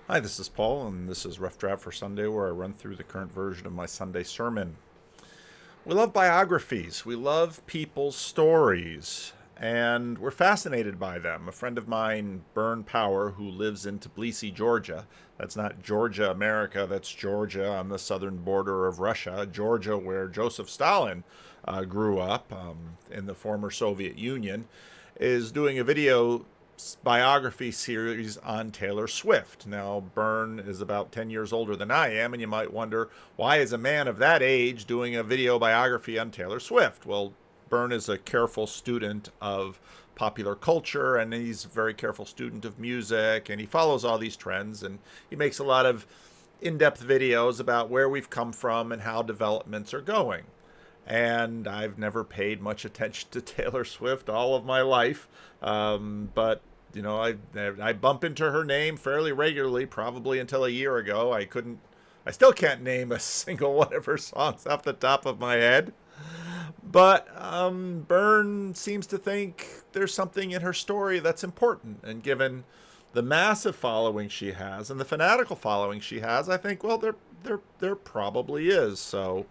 Hi, this is Paul, and this is Rough Draft for Sunday, where I run through the current version of my Sunday sermon. We love biographies, we love people's stories, and we're fascinated by them. A friend of mine, Bern Power, who lives in Tbilisi, Georgia, that's not Georgia, America, that's Georgia on the southern border of Russia, Georgia, where Joseph Stalin grew up in the former Soviet Union, is doing a video biography series on Taylor Swift. Now, Byrne is about 10 years older than I am, and you might wonder, why is a man of that age doing a video biography on Taylor Swift? Well, Byrne is a careful student of popular culture, and he's a very careful student of music, and he follows all these trends, and he makes a lot of in-depth videos about where we've come from and how developments are going. And I've never paid much attention to Taylor Swift all of my life, but I bump into her name fairly regularly, probably until a year ago. I still can't name a single one of her songs off the top of my head. But Byrne seems to think there's something in her story that's important. And given the massive following she has and the fanatical following she has, I think, well, there probably is. So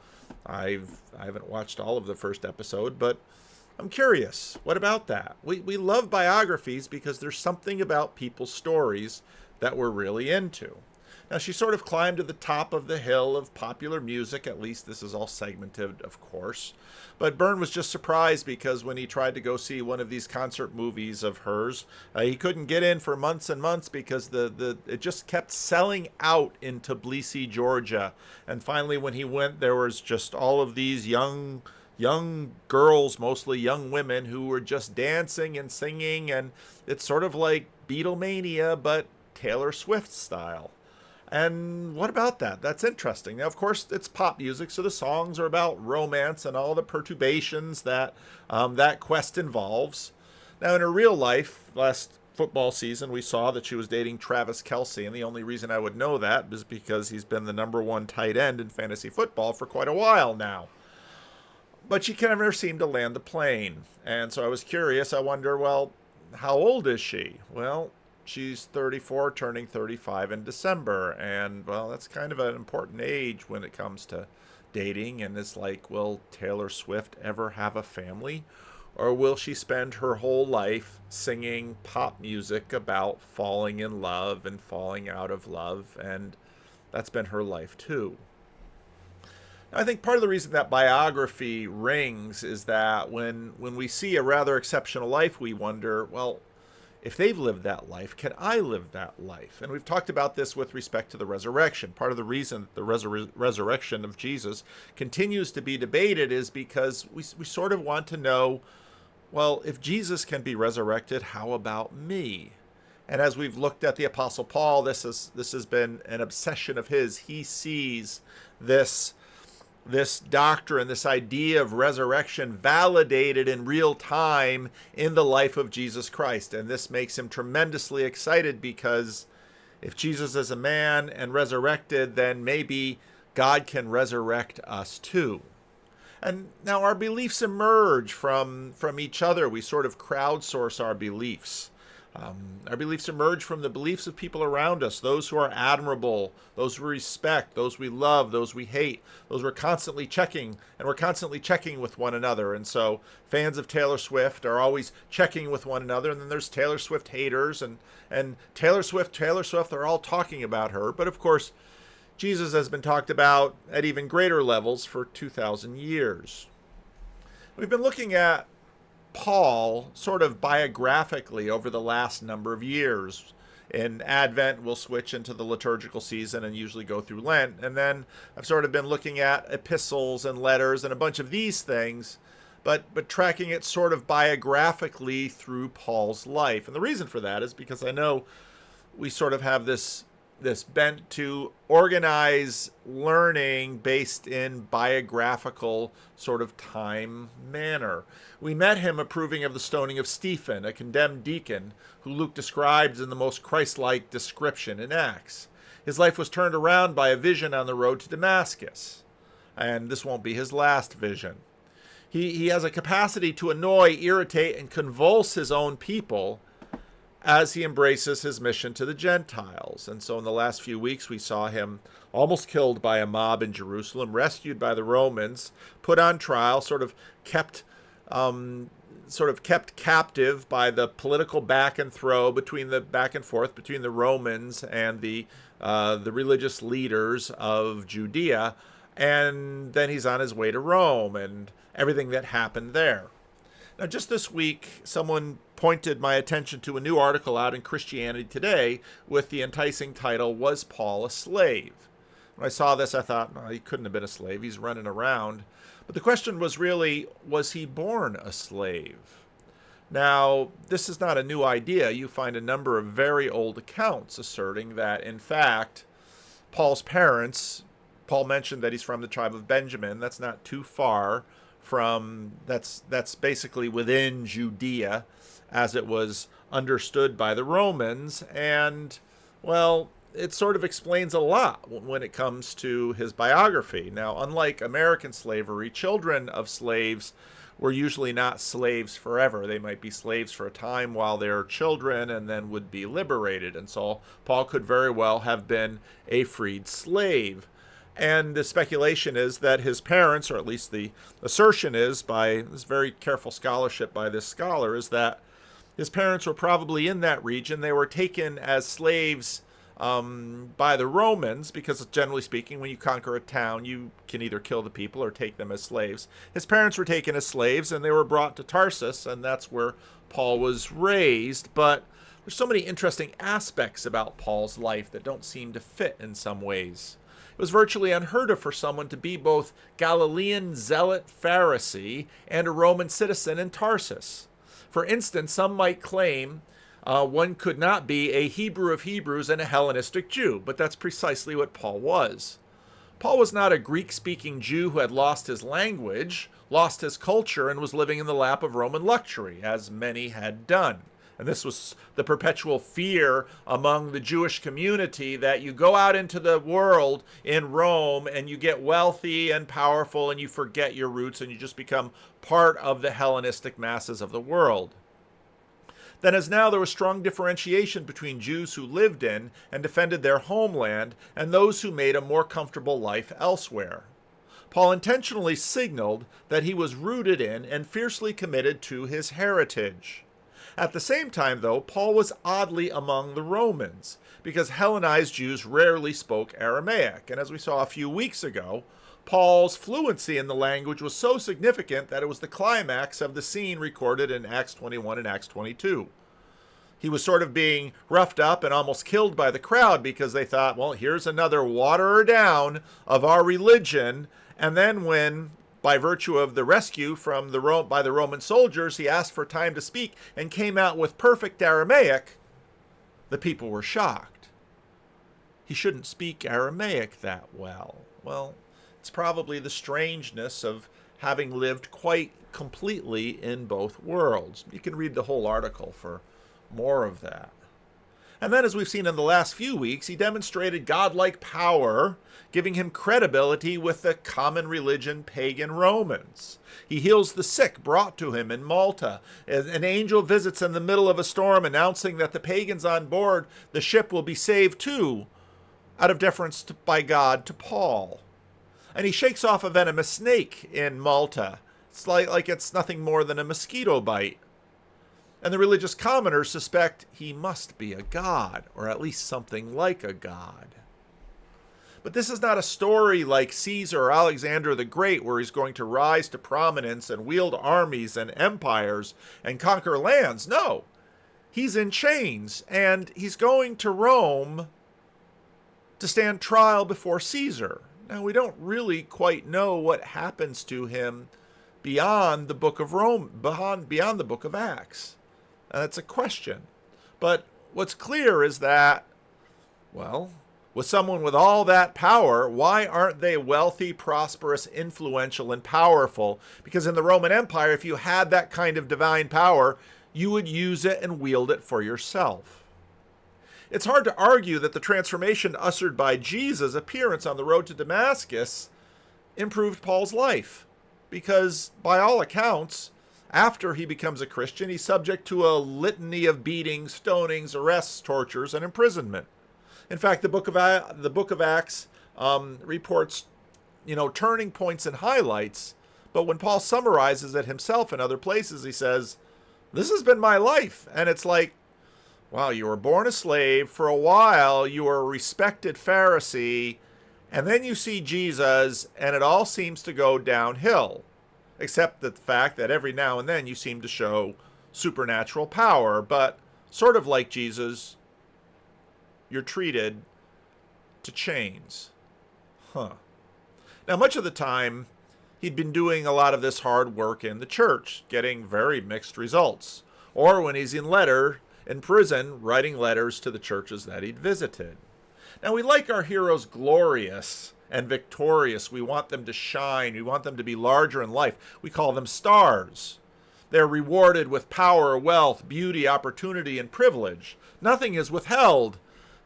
I haven't watched all of the first episode, but I'm curious. What about that? We love biographies because there's something about people's stories that we're really into. Now, she sort of climbed to the top of the hill of popular music. At least this is all segmented, of course. But Byrne was just surprised because when he tried to go see one of these concert movies of hers, he couldn't get in for months and months because it just kept selling out in Tbilisi, Georgia. And finally, when he went, there was just all of these young girls, mostly young women, who were just dancing and singing, and it's sort of like Beatlemania, but Taylor Swift style. And what about that? That's interesting. Now, of course, it's pop music, so the songs are about romance and all the perturbations that that quest involves. Now, in her real life, last football season, we saw that she was dating Travis Kelce, and the only reason I would know that is because he's been the number one tight end in fantasy football for quite a while now. But she can never seem to land the plane. And so I was curious. I wonder, well, how old is she? Well, she's 34, turning 35 in December. And, well, that's kind of an important age when it comes to dating. And it's like, will Taylor Swift ever have a family? Or will she spend her whole life singing pop music about falling in love and falling out of love? And that's been her life, too. I think part of the reason that biography rings is that when we see a rather exceptional life, we wonder, well, if they've lived that life, can I live that life? And we've talked about this with respect to the resurrection. Part of the reason the resurrection of Jesus continues to be debated is because we sort of want to know, well, if Jesus can be resurrected, how about me? And as we've looked at the Apostle Paul, this has been an obsession of his. He sees this this doctrine, this idea of resurrection validated in real time in the life of Jesus Christ. And this makes him tremendously excited because if Jesus is a man and resurrected, then maybe God can resurrect us too. And now our beliefs emerge from each other. We sort of crowdsource our beliefs. Our beliefs emerge from the beliefs of people around us, those who are admirable, those we respect, those we love, those we hate, those we're constantly checking, and we're constantly checking with one another. And so fans of Taylor Swift are always checking with one another, and then there's Taylor Swift haters, and Taylor Swift, they're all talking about her. But of course, Jesus has been talked about at even greater levels for 2,000 years. We've been looking at Paul sort of biographically over the last number of years. In Advent, we'll switch into the liturgical season and usually go through Lent. And then I've sort of been looking at epistles and letters and a bunch of these things, but tracking it sort of biographically through Paul's life. And the reason for that is because I know we sort of have this bent to organize learning based in biographical sort of time manner. We met him approving of the stoning of Stephen, a condemned deacon, who Luke describes in the most Christ-like description in Acts. His life was turned around by a vision on the road to Damascus, and this won't be his last vision. He has a capacity to annoy, irritate, and convulse his own people, as he embraces his mission to the Gentiles. And so in the last few weeks, we saw him almost killed by a mob in Jerusalem, rescued by the Romans, put on trial, kept captive by the political back and forth between the Romans and the religious leaders of Judea, and then he's on his way to Rome and everything that happened there. Now, just this week, someone pointed my attention to a new article out in Christianity Today with the enticing title, "Was Paul a Slave?" When I saw this, I thought, no, he couldn't have been a slave. He's running around. But the question was really, was he born a slave? Now, this is not a new idea. You find a number of very old accounts asserting that, in fact, Paul's parents, Paul mentioned that he's from the tribe of Benjamin. That's not too far from, that's basically within Judea as it was understood by the Romans. And, well, it sort of explains a lot when it comes to his biography. Now, unlike American slavery, children of slaves were usually not slaves forever. They might be slaves for a time while they're children and then would be liberated. And so Paul could very well have been a freed slave. And the speculation is that his parents, or at least the assertion is by this very careful scholarship by this scholar, is that his parents were probably in that region. They were taken as slaves by the Romans, because generally speaking, when you conquer a town, you can either kill the people or take them as slaves. His parents were taken as slaves, and they were brought to Tarsus, and that's where Paul was raised. But there's so many interesting aspects about Paul's life that don't seem to fit in some ways. It was virtually unheard of for someone to be both Galilean zealot Pharisee and a Roman citizen in Tarsus. For instance, some might claim one could not be a Hebrew of Hebrews and a Hellenistic Jew, but that's precisely what Paul was. Paul was not a Greek-speaking Jew who had lost his language, lost his culture, and was living in the lap of Roman luxury, as many had done. And this was the perpetual fear among the Jewish community that you go out into the world in Rome and you get wealthy and powerful and you forget your roots and you just become part of the Hellenistic masses of the world. Then as now there was strong differentiation between Jews who lived in and defended their homeland and those who made a more comfortable life elsewhere. Paul intentionally signaled that he was rooted in and fiercely committed to his heritage. At the same time, though, Paul was oddly among the Romans, because Hellenized Jews rarely spoke Aramaic, and as we saw a few weeks ago, Paul's fluency in the language was so significant that it was the climax of the scene recorded in Acts 21 and Acts 22. He was sort of being roughed up and almost killed by the crowd because they thought, well, here's another waterer down of our religion, and then when, by virtue of the rescue by the Roman soldiers, he asked for time to speak and came out with perfect Aramaic, the people were shocked. He shouldn't speak Aramaic that well. Well, it's probably the strangeness of having lived quite completely in both worlds. You can read the whole article for more of that. And then, as we've seen in the last few weeks, he demonstrated godlike power, giving him credibility with the common religion pagan Romans. He heals the sick brought to him in Malta. An angel visits in the middle of a storm, announcing that the pagans on board the ship will be saved too, out of deference by God to Paul. And he shakes off a venomous snake in Malta. It's like it's nothing more than a mosquito bite. And the religious commoners suspect he must be a god, or at least something like a god. But this is not a story like Caesar or Alexander the Great, where he's going to rise to prominence and wield armies and empires and conquer lands. No, he's in chains, and he's going to Rome to stand trial before Caesar. Now, we don't really quite know what happens to him beyond the book of beyond the book of Acts. That's a question. But what's clear is that, well, with someone with all that power, why aren't they wealthy, prosperous, influential, and powerful? Because in the Roman Empire, if you had that kind of divine power, you would use it and wield it for yourself. It's hard to argue that the transformation ushered by Jesus' appearance on the road to Damascus improved Paul's life, because by all accounts, After he becomes a Christian, he's subject to a litany of beatings, stonings, arrests, tortures, and imprisonment. In fact, the book of Acts reports, turning points and highlights. But when Paul summarizes it himself in other places, he says, "This has been my life," and it's like, wow, you were born a slave. For a while, you were a respected Pharisee, and then you see Jesus, and it all seems to go downhill, except the fact that every now and then you seem to show supernatural power, but sort of like Jesus, you're treated to chains. Now, much of the time, he'd been doing a lot of this hard work in the church, getting very mixed results. Or when he's in prison, writing letters to the churches that he'd visited. Now, we like our heroes glorious and victorious. We want them to shine. We want them to be larger in life. We call them stars. They're rewarded with power, wealth, beauty, opportunity, and privilege. Nothing is withheld,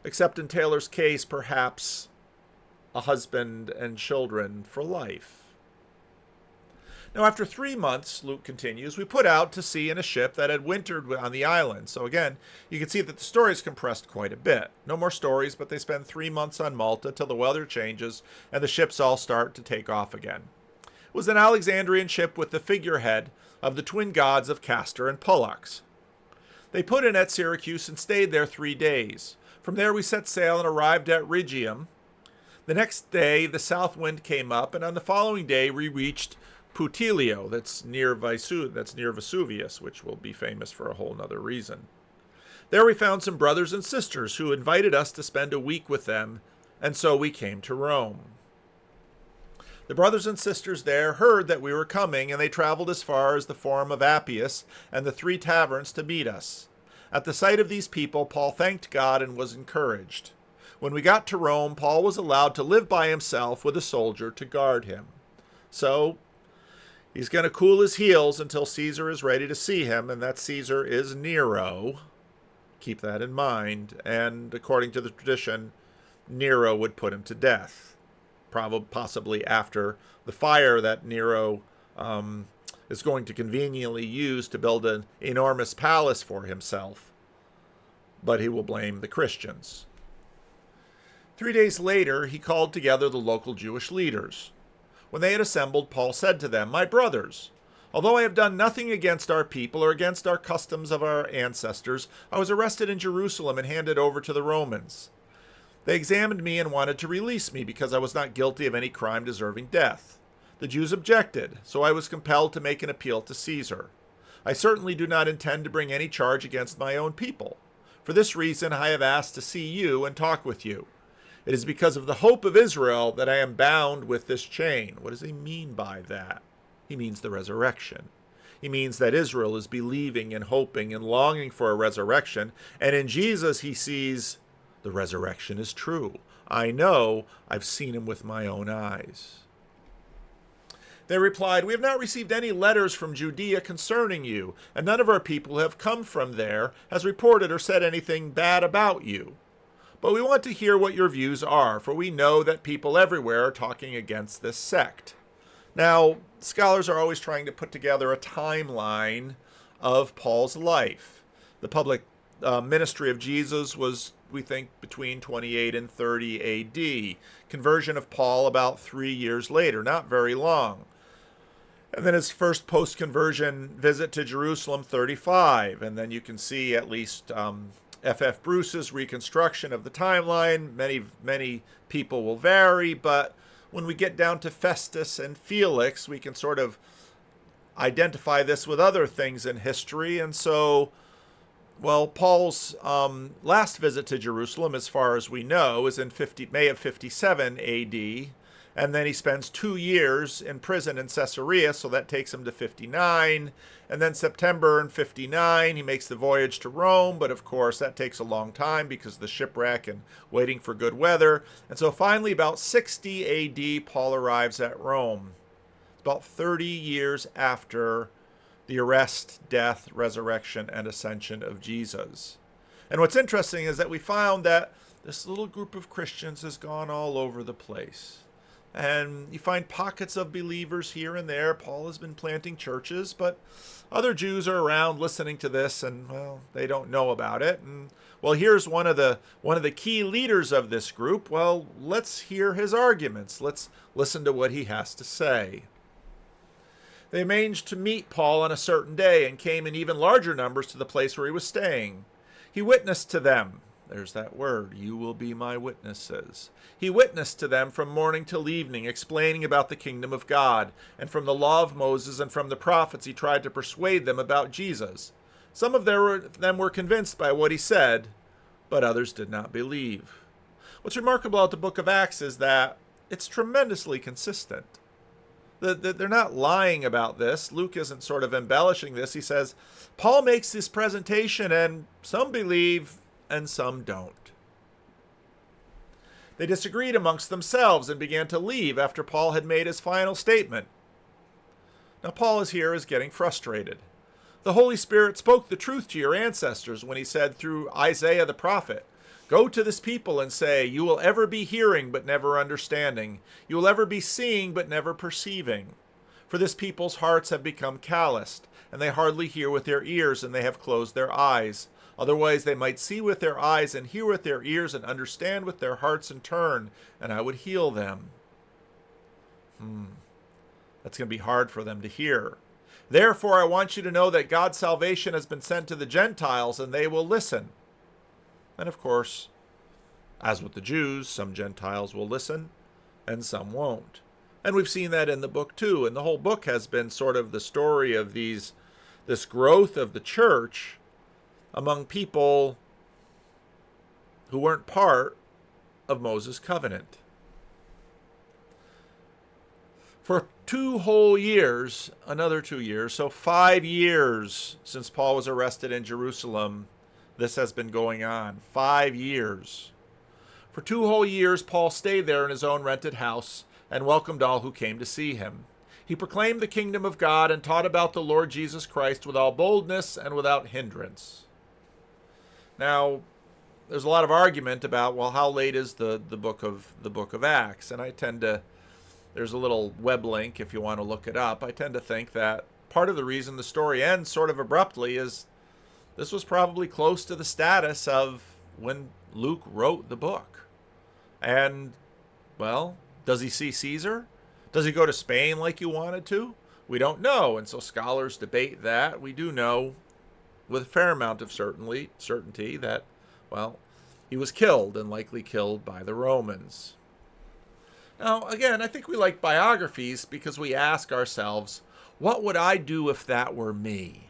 except in Taylor's case, perhaps a husband and children for life. Now, after 3 months, Luke continues, we put out to sea in a ship that had wintered on the island. So again, you can see that the story is compressed quite a bit. No more stories, but they spend 3 months on Malta till the weather changes and the ships all start to take off again. It was an Alexandrian ship with the figurehead of the twin gods of Castor and Pollux. They put in at Syracuse and stayed there 3 days. From there we set sail and arrived at Rhegium. The next day the south wind came up, and on the following day we reached Puteolio, that's near Vesuvius, which will be famous for a whole nother reason. There we found some brothers and sisters who invited us to spend a week with them, and so we came to Rome. The brothers and sisters there heard that we were coming, and they traveled as far as the Forum of Appius and the 3 taverns to meet us. At the sight of these people, Paul thanked God and was encouraged. When we got to Rome, Paul was allowed to live by himself with a soldier to guard him. So he's going to cool his heels until Caesar is ready to see him, and that Caesar is Nero. Keep that in mind. And according to the tradition, Nero would put him to death, possibly after the fire that Nero is going to conveniently use to build an enormous palace for himself. But he will blame the Christians. 3 days later, he called together the local Jewish leaders. When they had assembled, Paul said to them, "My brothers, although I have done nothing against our people or against our customs of our ancestors, I was arrested in Jerusalem and handed over to the Romans. They examined me and wanted to release me because I was not guilty of any crime deserving death. The Jews objected, so I was compelled to make an appeal to Caesar. I certainly do not intend to bring any charge against my own people. For this reason, I have asked to see you and talk with you. It is because of the hope of Israel that I am bound with this chain." What does he mean by that? He means the resurrection. He means that Israel is believing and hoping and longing for a resurrection. And in Jesus, he sees the resurrection is true. I know, I've seen him with my own eyes. They replied, "We have not received any letters from Judea concerning you, and none of our people who have come from there has reported or said anything bad about you. But we want to hear what your views are, for we know that people everywhere are talking against this sect." Now, scholars are always trying to put together a timeline of Paul's life. The public ministry of Jesus was, we think, between 28 and 30 AD. Conversion of Paul about 3 years later, not very long. And then his first post-conversion visit to Jerusalem, 35. And then you can see at least F.F. Bruce's reconstruction of the timeline. Many people will vary, but when we get down to Festus and Felix, we can sort of identify this with other things in history. And so, well, Paul's last visit to Jerusalem, as far as we know, is in May of 57 AD. And then he spends 2 years in prison in Caesarea, so that takes him to 59. And then September in 59, he makes the voyage to Rome, but of course that takes a long time because of the shipwreck and waiting for good weather. And so finally, about 60 AD, Paul arrives at Rome. It's about 30 years after the arrest, death, resurrection, and ascension of Jesus. And what's interesting is that we found that this little group of Christians has gone all over the place. And you find pockets of believers here and there. Paul has been planting churches, but other Jews are around listening to this, and well, they don't know about it. And well, here's one of the key leaders of this group. Well, let's hear his arguments. Let's listen to what he has to say. They arranged to meet Paul on a certain day and came in even larger numbers to the place where he was staying. He witnessed to them. There's that word, you will be my witnesses. He witnessed to them from morning till evening, explaining about the kingdom of God, and from the law of Moses and from the prophets he tried to persuade them about Jesus. Some of them were convinced by what he said, but others did not believe. What's remarkable about the book of Acts is that it's tremendously consistent. They're not lying about this. Luke isn't sort of embellishing this. He says, Paul makes this presentation and some believe and some don't. They disagreed amongst themselves and began to leave after Paul had made his final statement. Now Paul is getting frustrated. The Holy Spirit spoke the truth to your ancestors when he said through Isaiah the prophet, go to this people and say, you will ever be hearing but never understanding. You will ever be seeing but never perceiving. For this people's hearts have become calloused, and they hardly hear with their ears, and they have closed their eyes. Otherwise they might see with their eyes and hear with their ears and understand with their hearts and turn, and I would heal them. That's going to be hard for them to hear. Therefore I want you to know that God's salvation has been sent to the Gentiles, and they will listen. And of course, as with the Jews, some Gentiles will listen and some won't. And we've seen that in the book too. And the whole book has been sort of the story of this growth of the church among people who weren't part of Moses' covenant. For 2 whole years, another 2 years, so 5 years since Paul was arrested in Jerusalem, this has been going on. 5 years. For 2 whole years, Paul stayed there in his own rented house and welcomed all who came to see him. He proclaimed the kingdom of God and taught about the Lord Jesus Christ with all boldness and without hindrance. Now, there's a lot of argument about, well, how late is the book of Acts? And I tend to, there's a little web link if you want to look it up. I tend to think that part of the reason the story ends sort of abruptly is this was probably close to the status of when Luke wrote the book. And, well, does he see Caesar? Does he go to Spain like you wanted to? We don't know, and so scholars debate that. We do know with a fair amount of certainty that, well, he was killed, and likely killed by the Romans. Now, again, I think we like biographies because we ask ourselves, what would I do if that were me?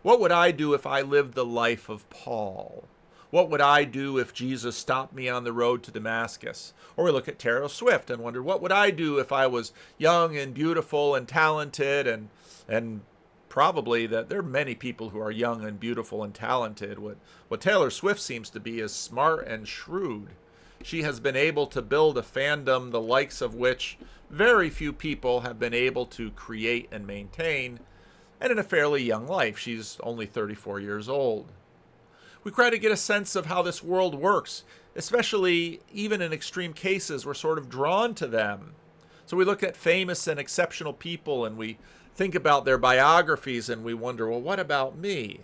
What would I do if I lived the life of Paul? What would I do if Jesus stopped me on the road to Damascus? Or we look at Taylor Swift and wonder, what would I do if I was young and beautiful and talented? And probably that there are many people who are young and beautiful and talented. What Taylor Swift seems to be is smart and shrewd. She has been able to build a fandom the likes of which very few people have been able to create and maintain, and in a fairly young life. She's only 34 years old. We try to get a sense of how this world works, especially even in extreme cases, we're sort of drawn to them. So we look at famous and exceptional people and we think about their biographies and we wonder, well, what about me?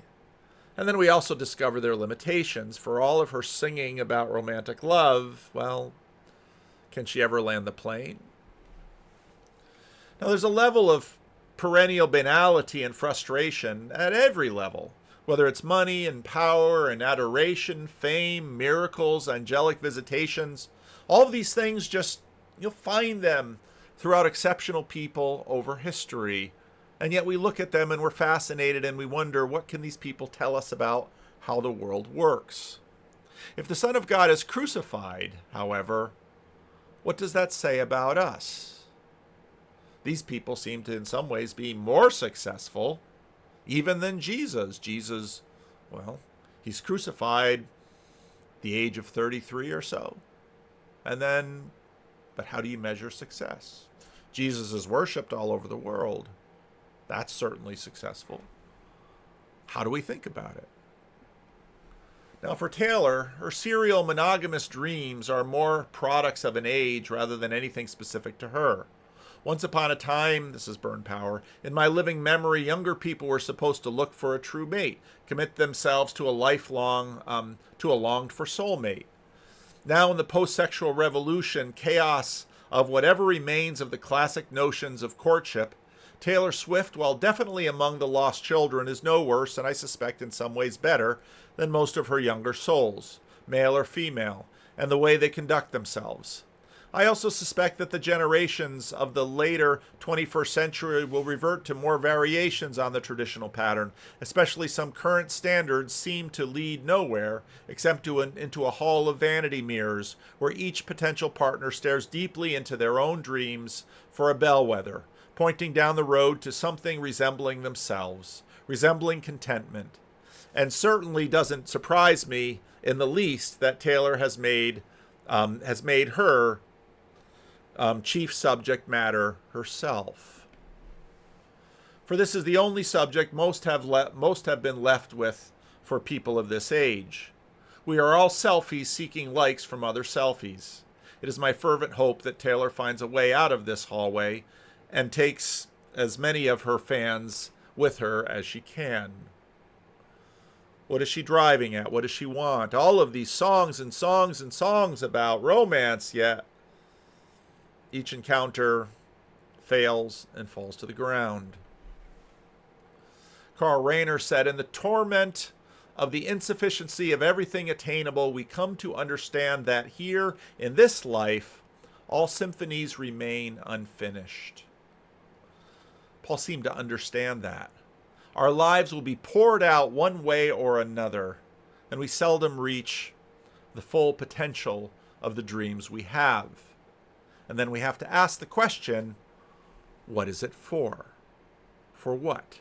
And then we also discover their limitations. For all of her singing about romantic love, well, can she ever land the plane? Now there's a level of perennial banality and frustration at every level. Whether it's money and power and adoration, fame, miracles, angelic visitations, all of these things you'll find them throughout exceptional people over history. And yet we look at them and we're fascinated and we wonder, what can these people tell us about how the world works? If the Son of God is crucified, however, what does that say about us? These people seem to in some ways be more successful even than Jesus. Jesus, well, he's crucified the age of 33 or so. And then, but how do you measure success? Jesus is worshipped all over the world. That's certainly successful. How do we think about it? Now, for Taylor, her serial monogamous dreams are more products of an age rather than anything specific to her. Once upon a time, this is burn power, in my living memory, younger people were supposed to look for a true mate, commit themselves to a to a longed for soulmate. Now, in the post-sexual revolution, chaos of whatever remains of the classic notions of courtship, Taylor Swift, while definitely among the lost children, is no worse, and I suspect in some ways better, than most of her younger souls, male or female, and the way they conduct themselves. I also suspect that the generations of the later 21st century will revert to more variations on the traditional pattern, especially some current standards seem to lead nowhere except into a hall of vanity mirrors where each potential partner stares deeply into their own dreams for a bellwether, pointing down the road to something resembling themselves, resembling contentment. And certainly doesn't surprise me in the least that Taylor has made her chief subject matter herself. For this is the only subject most have been left with for people of this age. We are all selfies seeking likes from other selfies. It is my fervent hope that Taylor finds a way out of this hallway and takes as many of her fans with her as she can. What is she driving at? What does she want? All of these songs and songs and songs about romance, yet each encounter fails and falls to the ground. Karl Rahner said, in the torment of the insufficiency of everything attainable, we come to understand that here in this life, all symphonies remain unfinished. Paul seemed to understand that. Our lives will be poured out one way or another, and we seldom reach the full potential of the dreams we have. And then we have to ask the question, what is it for? For what?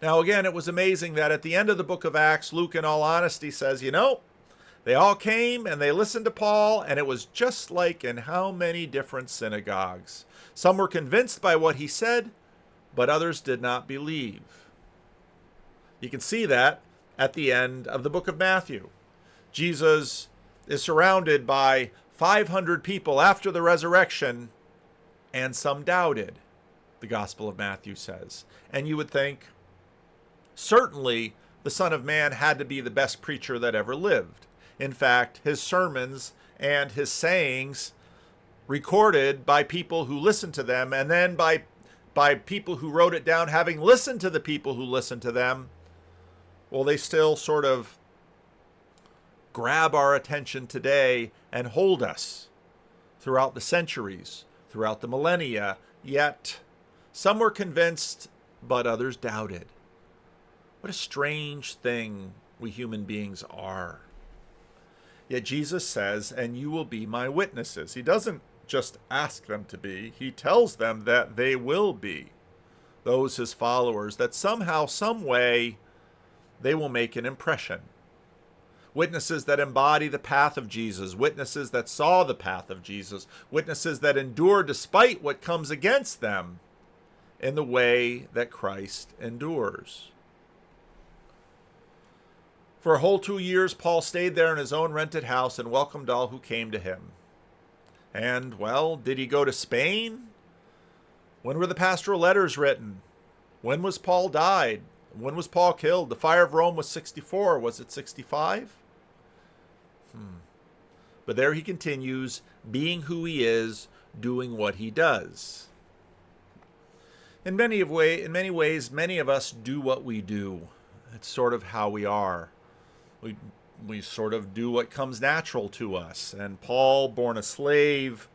Now, again, it was amazing that at the end of the book of Acts, Luke, in all honesty, says, they all came and they listened to Paul, and it was just like in how many different synagogues. Some were convinced by what he said, but others did not believe. You can see that at the end of the book of Matthew. Jesus is surrounded by 500 people after the resurrection, and some doubted, the Gospel of Matthew says. And you would think, certainly the Son of Man had to be the best preacher that ever lived. In fact, his sermons and his sayings recorded by people who listened to them, and then by people who wrote it down, having listened to the people who listened to them, well, they still sort of grab our attention today and hold us throughout the centuries, throughout the millennia. Yet some were convinced, but others doubted. What a strange thing we human beings are. Yet Jesus says, and you will be my witnesses. He doesn't just ask them to be. He tells them that they will be. Those his followers, that somehow, some way, they will make an impression. Witnesses that embody the path of Jesus. Witnesses that saw the path of Jesus. Witnesses that endure despite what comes against them in the way that Christ endures. For a whole 2 years, Paul stayed there in his own rented house and welcomed all who came to him. And, well, did he go to Spain? When were the pastoral letters written? When was Paul died? When was Paul killed? The fire of Rome was 64. Was it 65? But there he continues, being who he is, doing what he does. In many ways, many of us do what we do. It's sort of how we are. We sort of do what comes natural to us. And Paul, born a slave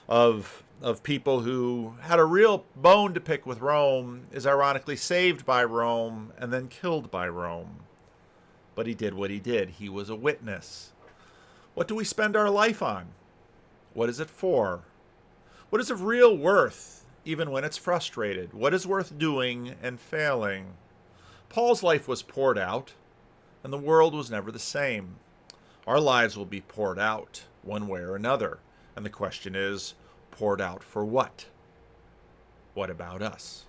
of people who had a real bone to pick with Rome, is ironically saved by Rome and then killed by Rome. But he did what he did. He was a witness. What do we spend our life on? What is it for? What is of real worth, even when it's frustrated? What is worth doing and failing? Paul's life was poured out, and the world was never the same. Our lives will be poured out one way or another. And the question is, poured out for what? What about us?